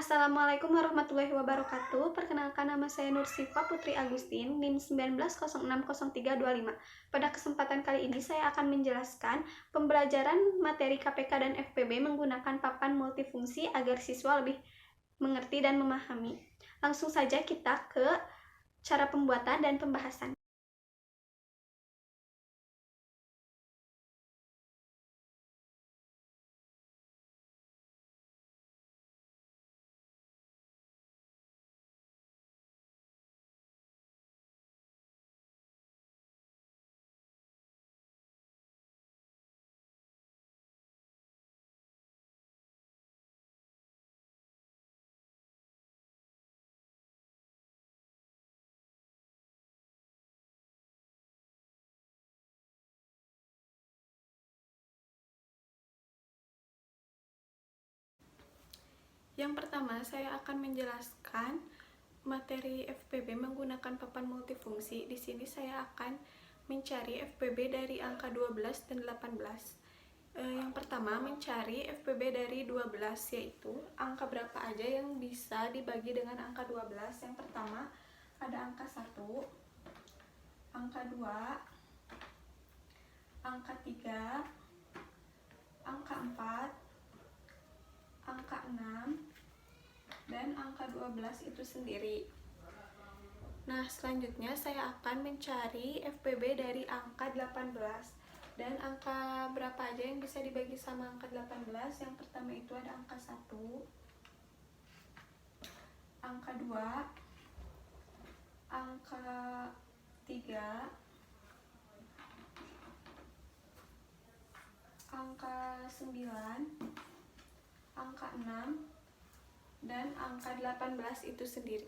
Assalamualaikum warahmatullahi wabarakatuh. Perkenalkan, nama saya Nursifa Putri Agustin, NIM 19060325. Pada kesempatan kali ini saya akan menjelaskan pembelajaran materi KPK dan FPB menggunakan papan multifungsi agar siswa lebih mengerti dan memahami. Langsung saja kita ke cara pembuatan dan pembahasan. Yang pertama, saya akan menjelaskan materi FPB menggunakan papan multifungsi. Di sini saya akan mencari FPB dari angka 12 dan 18. Yang pertama, mencari FPB dari 12, yaitu angka berapa aja yang bisa dibagi dengan angka 12. Yang pertama, ada angka 1, angka 2, angka 3, angka 4, angka 6, dan angka 12 itu sendiri. Nah, selanjutnya saya akan mencari FPB dari angka 18. Dan angka berapa aja yang bisa dibagi sama angka 18? Yang pertama itu ada angka 1, angka 2, angka 3, angka 9, angka 6, dan angka 18 itu sendiri.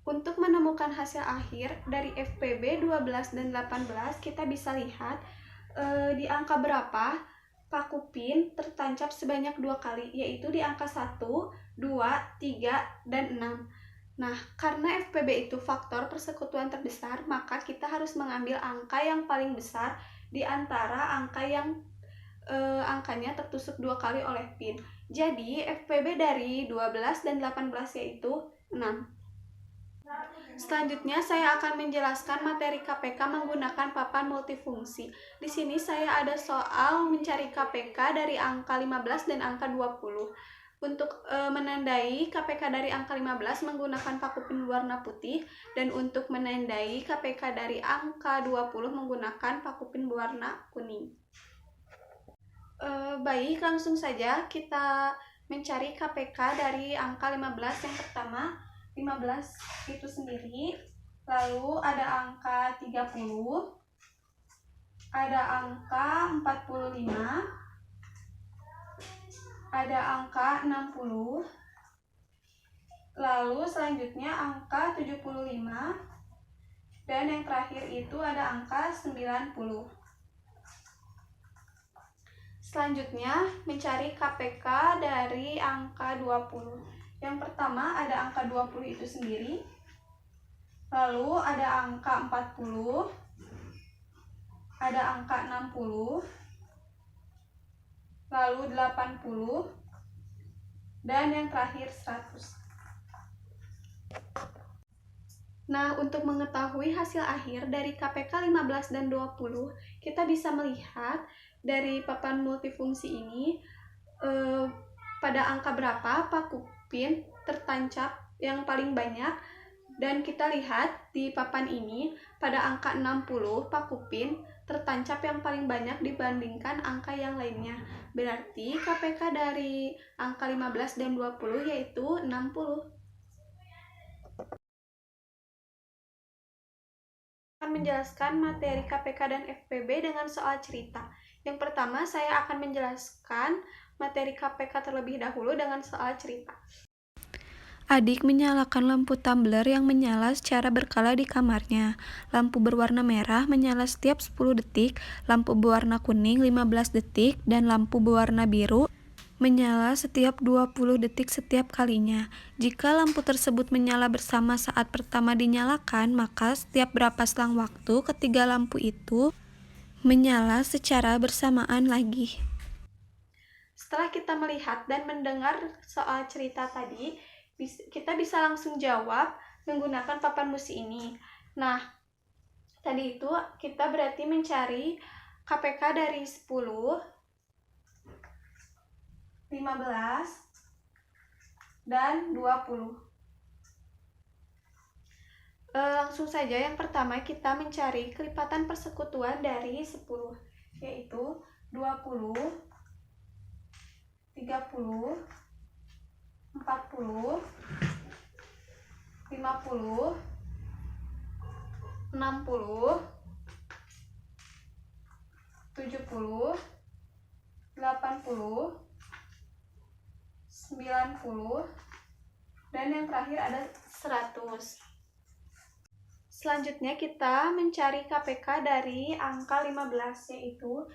Untuk menemukan hasil akhir dari FPB 12 dan 18, kita bisa lihat di angka berapa pakupin tertancap sebanyak 2 kali, yaitu di angka 1, 2, 3, dan 6. Nah, karena FPB itu faktor persekutuan terbesar, maka kita harus mengambil angka yang paling besar di antara angka yang angkanya tertusuk 2 kali oleh pin. Jadi, FPB dari 12 dan 18 yaitu 6. Selanjutnya saya akan menjelaskan materi KPK menggunakan papan multifungsi. Di sini saya ada soal mencari KPK dari angka 15 dan angka 20. Untuk menandai KPK dari angka 15 menggunakan paku pin warna putih, dan untuk menandai KPK dari angka 20 menggunakan paku pin berwarna kuning. Baik, langsung saja kita mencari KPK dari angka 15. Yang pertama, 15 itu sendiri, lalu ada angka 30, ada angka 45, ada angka 60, lalu selanjutnya angka 75, dan yang terakhir itu ada angka 90. Selanjutnya, mencari KPK dari angka 20. Yang pertama ada angka 20 itu sendiri, lalu ada angka 40, ada angka 60, lalu 80, dan yang terakhir 100. Nah, untuk mengetahui hasil akhir dari KPK 15 dan 20, kita bisa melihat dari papan multifungsi ini pada angka berapa pakupin tertancap yang paling banyak. Dan kita lihat di papan ini pada angka 60 pakupin tertancap yang paling banyak dibandingkan angka yang lainnya. Berarti KPK dari angka 15 dan 20 yaitu 60. Akan menjelaskan materi KPK dan FPB dengan soal cerita. Yang pertama, saya akan menjelaskan materi KPK terlebih dahulu dengan soal cerita. Adik menyalakan lampu tumbler yang menyala secara berkala di kamarnya. Lampu berwarna merah menyala setiap 10 detik, lampu berwarna kuning 15 detik, dan lampu berwarna biru menyala setiap 20 detik setiap kalinya. Jika lampu tersebut menyala bersama saat pertama dinyalakan, maka setiap berapa selang waktu ketiga lampu itu menyala secara bersamaan lagi. setelah kita melihat dan mendengar soal cerita tadi, kita bisa langsung jawab menggunakan papan musi ini. Nah, tadi itu kita berarti mencari KPK dari 10, 15, dan 20. Langsung saja, yang pertama kita mencari kelipatan persekutuan dari 10, yaitu 20, 30, 40, 50, 60, 70, 80, 90, dan yang terakhir ada 100. Selanjutnya kita mencari KPK dari angka 15, yaitu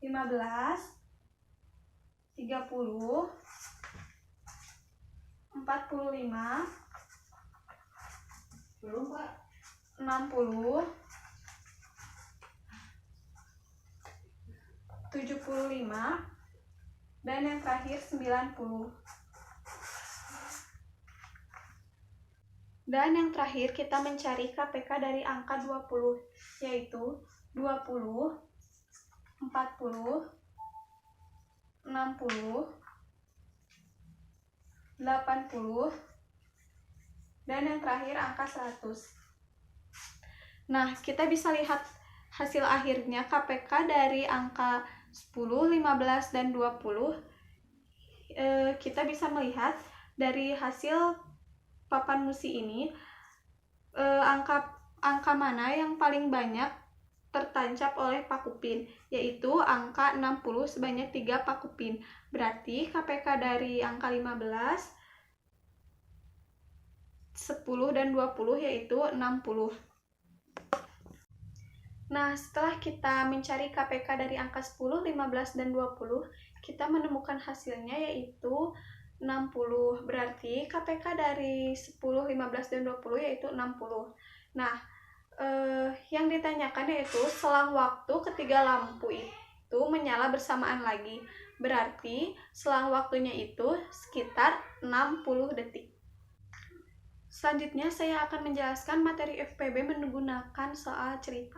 15, 30, 45, 60, 75, dan yang terakhir 90. Dan yang terakhir kita mencari KPK dari angka 20, yaitu 20, 40, 60, 80, dan yang terakhir angka 100. Nah, kita bisa lihat hasil akhirnya KPK dari angka 10, 15, dan 20. Kita bisa melihat dari hasil papan musi ini, angka mana yang paling banyak tertancap oleh pakupin, yaitu angka 60 sebanyak 3 pakupin. Berarti KPK dari angka 15, 10, dan 20 yaitu 60. Nah, setelah kita mencari KPK dari angka 10, 15, dan 20, kita menemukan hasilnya yaitu 60. Berarti KPK dari 10, 15, dan 20 yaitu 60. Nah, yang ditanyakan yaitu selang waktu ketiga lampu itu menyala bersamaan lagi. Berarti selang waktunya itu sekitar 60 detik. Selanjutnya saya akan menjelaskan materi FPB menggunakan soal cerita.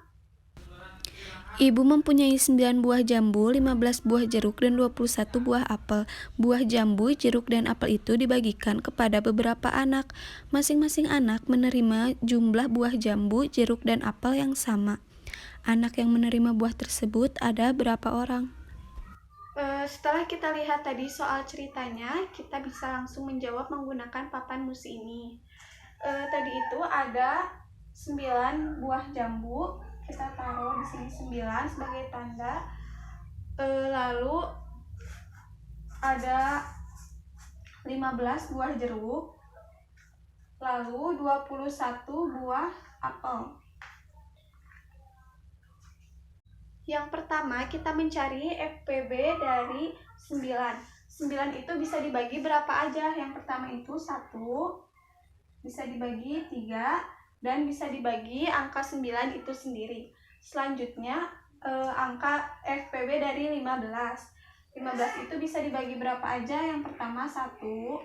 Ibu mempunyai 9 buah jambu, 15 buah jeruk, dan 21 buah apel. Buah jambu, jeruk, dan apel itu dibagikan kepada beberapa anak. Masing-masing anak menerima jumlah buah jambu, jeruk, dan apel yang sama. Anak yang menerima buah tersebut ada berapa orang? Setelah kita lihat tadi soal ceritanya, kita bisa langsung menjawab menggunakan papan musi ini. Tadi itu ada 9 buah jambu, kita taruh di sini 9 sebagai tanda. Lalu ada 15 buah jeruk, lalu 21 buah apel. Yang pertama kita mencari FPB dari 9. 9 itu bisa dibagi berapa aja? Yang pertama itu 1, bisa dibagi 3, dan bisa dibagi angka 9 itu sendiri. Selanjutnya angka FPB dari 15. 15 itu bisa dibagi berapa aja? Yang pertama 1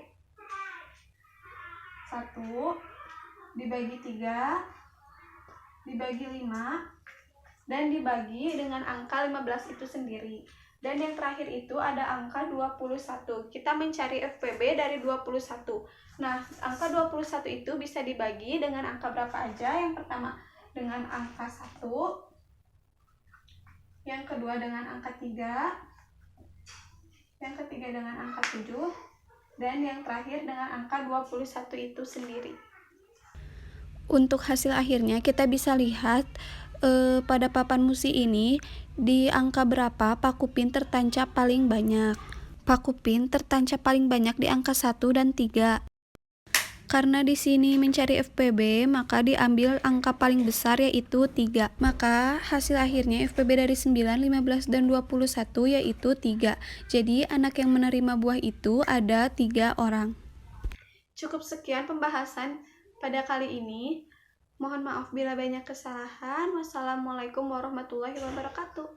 dibagi 3, dibagi 5, dan dibagi dengan angka 15 itu sendiri. Dan yang terakhir itu ada angka 21. Kita mencari FPB dari 21. Nah, angka 21 itu bisa dibagi dengan angka berapa aja? Yang pertama dengan angka 1, yang kedua dengan angka 3, yang ketiga dengan angka 7, dan yang terakhir dengan angka 21 itu sendiri. Untuk hasil akhirnya kita bisa lihat pada papan musi ini di angka berapa pakupin tertancap paling banyak. Pakupin tertancap paling banyak di angka 1 dan 3. Karena di sini mencari FPB, maka diambil angka paling besar yaitu 3. Maka hasil akhirnya FPB dari 9, 15, dan 21 yaitu 3. Jadi anak yang menerima buah itu ada 3 orang. Cukup sekian pembahasan pada kali ini. Mohon maaf bila banyak kesalahan. Wassalamualaikum warahmatullahi wabarakatuh.